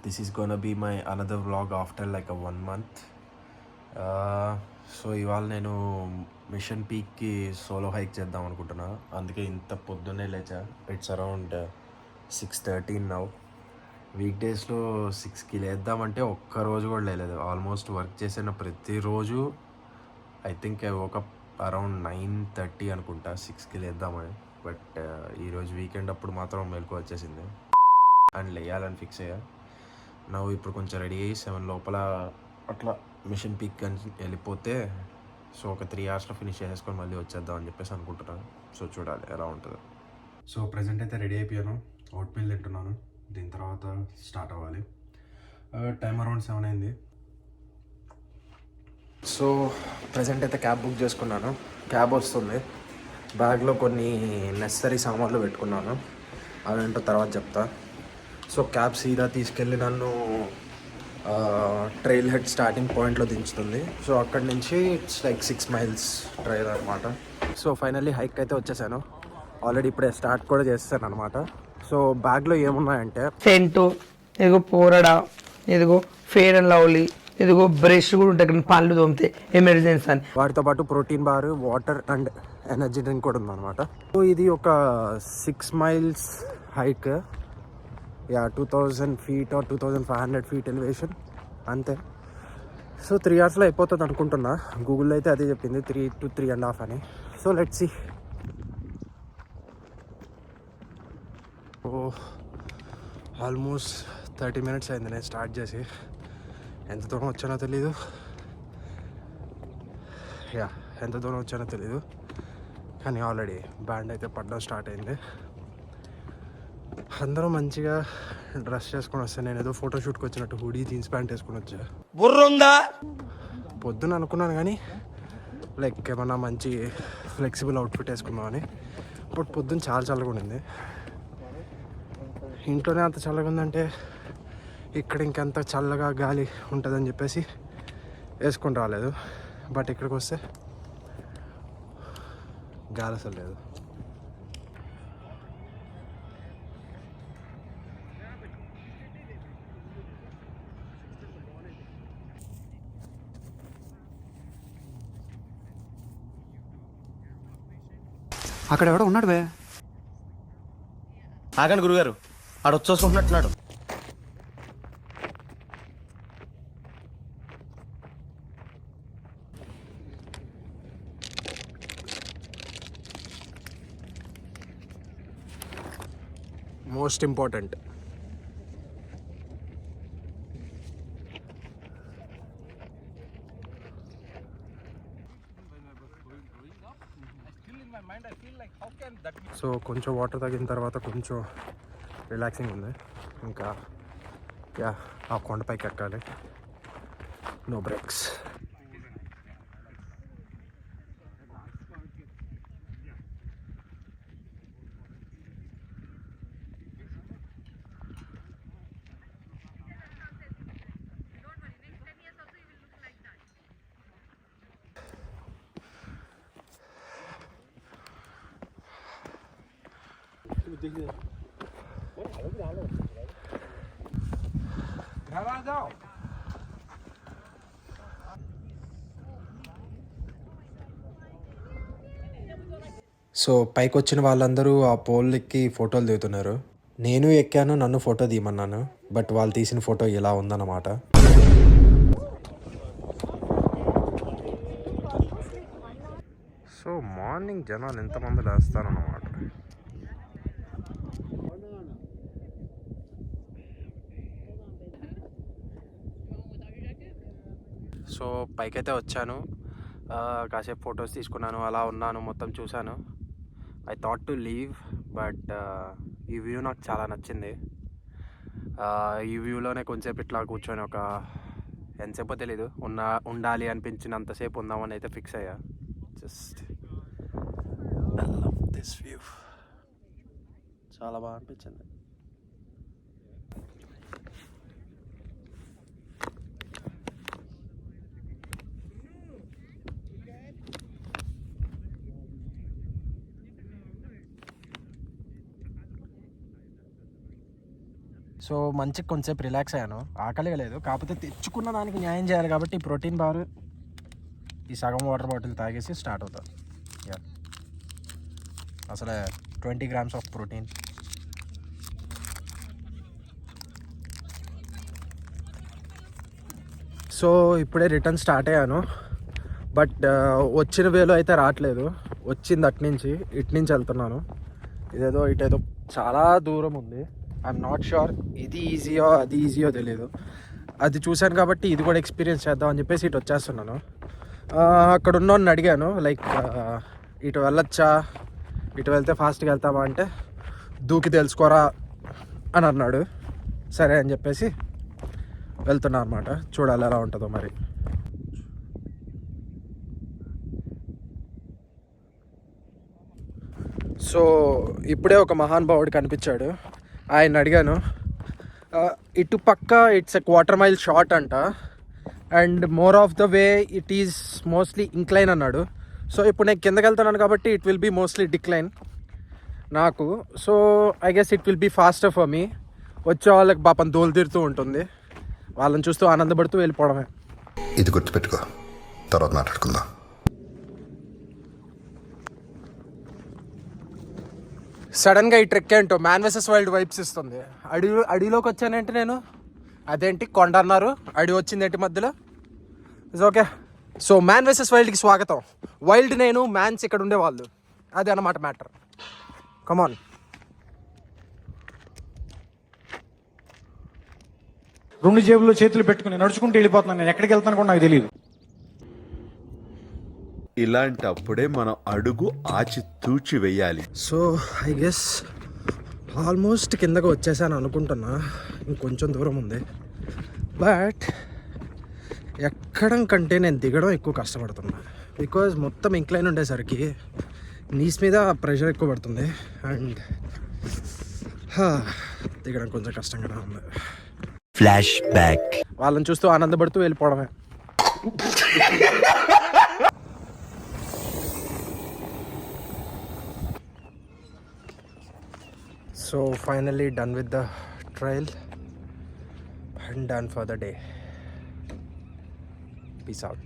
This is gonna be my another vlog after like a 1 month. So ఇవాళ నేను machine పీక్కి solo hike చేద్దాం అనుకుంటున్నా. అందుకే ఇంత పొద్దున్నే లేచా. It's around 6:13 now. వీక్ డేస్లో 6కి లేద్దామంటే ఒక్కరోజు కూడా లేదు. ఆల్మోస్ట్ వర్క్ చేసిన ప్రతిరోజు ఐ థింక్ ఒక అరౌండ్ 9:30 అనుకుంటా 6కి లేద్దామని. బట్ ఈరోజు వీకెండ్ అప్పుడు మాత్రం మెలకు వచ్చేసింది అండ్ లేయాలని ఫిక్స్ అయ్యా. ఇప్పుడు కొంచెం రెడీ అయ్యి 7 లోపల అట్లా మిషన్ పీక్ కానీ వెళ్ళిపోతే సో ఒక 3 అవర్స్లో ఫినిష్ చేసేసుకొని మళ్ళీ వచ్చేద్దాం అని చెప్పేసి అనుకుంటున్నాను. సో చూడాలి ఎలా ఉంటుందో. సో ప్రజెంట్ అయితే రెడీ అయిపోయాను. ఓట్ మీల్ తింటున్నాను. దీని తర్వాత స్టార్ట్ అవ్వాలి. టైం అరౌండ్ 7 అయింది. సో ప్రజెంట్ అయితే క్యాబ్ బుక్ చేసుకున్నాను. క్యాబ్ వస్తుంది. బ్యాగ్లో కొన్ని నెసరీ సామాన్లు పెట్టుకున్నాను. అవేంటో తర్వాత చెప్తా. సో క్యాబ్ సీదా తీసుకెళ్ళి నన్ను ట్రైల్ హెడ్ స్టార్టింగ్ పాయింట్లో దించుతుంది. సో అక్కడి నుంచి ఇట్స్ లైక్ 6 miles ట్రైల్ అనమాట. సో ఫైనల్లీ హైక్ అయితే వచ్చేసాను. ఆల్రెడీ ఇప్పుడే స్టార్ట్ కూడా చేస్తాను అనమాట. సో బ్యాగ్లో ఏమున్నాయంటే సెంటు, ఇదిగో పోరడా, ఇదిగో ఫేర్ అండ్ లవ్లీ, ఇదిగో బ్రష్ కూడా ఉంటాయి పళ్ళు తోమితే ఎమర్జెన్సీ అని. వాటితో పాటు protein bar, water and energy drink కూడా ఉందన్నమాట. సో ఇది ఒక 6 miles hike. 2000 feet or 2500 feet elevation అంతే. సో 3 అవర్స్లో అయిపోతుంది అనుకుంటున్నా. గూగుల్లో అయితే అదే చెప్పింది 3 to 3.5 అని. So let's see. Almost 30 minutes అయింది నేను స్టార్ట్ చేసి. ఎంత దూరం వచ్చానో తెలీదు. ఎంత దూరం వచ్చానో తెలీదు కానీ ఆల్రెడీ బ్యాండ్ అయితే పడడం స్టార్ట్ అయింది. అందరూ మంచిగా డ్రెస్ చేసుకొని వస్తాను. నేను ఏదో ఫోటోషూట్కి వచ్చినట్టు హుడీ, జీన్స్ ప్యాంట్ వేసుకొని వచ్చా. బుర్రుందా పొద్దున అనుకున్నాను కానీ లైక్ ఏమన్నా మంచి ఫ్లెక్సిబుల్ అవుట్ఫిట్ వేసుకుందామని. బట్ పొద్దున్న చాలా చల్లగా ఉండింది. ఇంట్లోనే అంత చల్లగా ఉందంటే ఇక్కడ ఇంకెంత చల్లగా గాలి ఉంటుందని చెప్పేసి వేసుకొని రాలేదు. బట్ ఇక్కడికి వస్తే గాలి అసలు లేదు. అక్కడ ఎవడో ఉన్నాడు బే. ఆగండి గురుగారు, ఆడు వచ్చేసుకుంటున్నట్టున్నాడు. మోస్ట్ ఇంపార్టెంట్ సో కొంచెం వాటర్ తాగిన తర్వాత కొంచెం రిలాక్సింగ్ ఉంది. ఇంకా ఆ కొండపైకి ఎక్కాలి. No breaks. సో పైకి వచ్చిన వాళ్ళందరూ ఆ పోల్ ఎక్కి ఫోటోలు దిగుతున్నారు. నేను ఎక్కాను, నన్ను ఫోటో తీయమన్నాను. బట్ వాళ్ళు తీసిన ఫోటో ఇలా ఉందన్నమాట. సో మార్నింగ్ జనాలు ఎంతమంది లేస్తారన్నమాట. సో పైకైతే వచ్చాను. కాసేపు ఫొటోస్ తీసుకున్నాను. అలా ఉన్నాను, మొత్తం చూశాను. I thought to leave but ఈ వ్యూ నాకు చాలా నచ్చింది. ఈ వ్యూలోనే కొంచెంసేపు ఇట్లా కూర్చొని ఒక ఎంతసేపో తెలీదు ఉండాలి అనిపించినంతసేపు ఉందామని అయితే ఫిక్స్ అయ్యా. Just I love this view. చాలా బాగా అనిపించింది. సో సో మంచిగా కొంచెంసేపు రిలాక్స్ అయ్యాను. ఆకలిగా లేదు, కాకపోతే తెచ్చుకున్న దానికి న్యాయం చేయాలి కాబట్టి ఈ ప్రోటీన్ బార్, ఈ సగం వాటర్ బాటిల్ తాగేసి స్టార్ట్ అవుతా. యా, అసలే 20 grams ఆఫ్ ప్రోటీన్. సో ఇప్పుడే రిటర్న్ స్టార్ట్ అయ్యాను. బట్ వచ్చిన వేలో అయితే రావట్లేదు. వచ్చింది ఇటు నుంచి వెళ్తున్నాను. ఇటేదో చాలా దూరం ఉంది. ఐఎమ్ నాట్ షూర్ ఇది ఈజీయో అది ఈజీయో తెలియదు. అది చూశాను కాబట్టి ఇది కూడా ఎక్స్పీరియన్స్ చేద్దామని చెప్పేసి ఇటు వచ్చేస్తున్నాను. అక్కడ ఉన్నోడిని అడిగాను, లైక్ ఇటు వెళ్ళొచ్చా, ఇటు వెళ్తే ఫాస్ట్గా వెళ్తామా అంటే దూకి తెలుసుకోరా అని అన్నాడు. సరే అని చెప్పేసి వెళ్తున్నా అనమాట. చూడాలి ఎలా ఉంటుందో మరి. సో ఇప్పుడే ఒక మహానుభావుడు కనిపించాడు. ఆయన అడిగాను, ఇటు పక్క ఇట్స్ ఎ 1/4 mile షార్ట్ అంట, and more of the way it is mostly incline అన్నాడు. సో ఇప్పుడు నేను కిందకి వెళ్తున్నాను కాబట్టి it will be mostly decline నాకు. So I guess it will be faster for me. వచ్చే వాళ్ళకి పాపం దోలు తీరుతూ ఉంటుంది, వాళ్ళని చూస్తూ ఆనందపడుతూ వెళ్ళిపోవడమే. ఇది గుర్తుపెట్టుకో, తర్వాత మాట్లాడుకుందాం. సడన్గా ఈ ట్రెక్ ఏంటో మ్యాన్ వర్సెస్ వైల్డ్ వైబ్స్ ఇస్తుంది. అడవిలోకి వచ్చానంటే నేను, అదేంటి కొండ అన్నారు, అడవి వచ్చింది ఏంటి మధ్యలో. It's okay. So man versus వైల్డ్కి స్వాగతం. వైల్డ్ నేను, మ్యాన్స్ ఇక్కడ ఉండేవాళ్ళు, అది అన్నమాట మ్యాటర్. కమాన్. రెండు జేబుల్లో చేతులు పెట్టుకుని నడుచుకుంటూ వెళ్ళిపోతున్నాను. నేను ఎక్కడికి వెళ్తాను కూడా నాకు తెలియదు. ఇలాంటప్పుడే మనం అడుగు ఆచి తూచి వెయ్యాలి. సో ఐ గెస్ ఆల్మోస్ట్ కిందకు వచ్చేసాను అనుకుంటున్నా. ఇంకొంచెం దూరం ఉంది. బట్ ఎక్కడం కంటే నేను దిగడం ఎక్కువ కష్టపడుతున్నా. బికాజ్ మొత్తం ఇంక్లైన్ ఉండేసరికి నీస్ మీద ప్రెషర్ ఎక్కువ పడుతుంది, అండ్ దిగడం కొంచెం కష్టంగానే ఉంది. Flash back. వాళ్ళని చూస్తూ ఆనందపడుతూ వెళ్ళిపోవడమే. So finally done with the trail and done for the day. Peace out.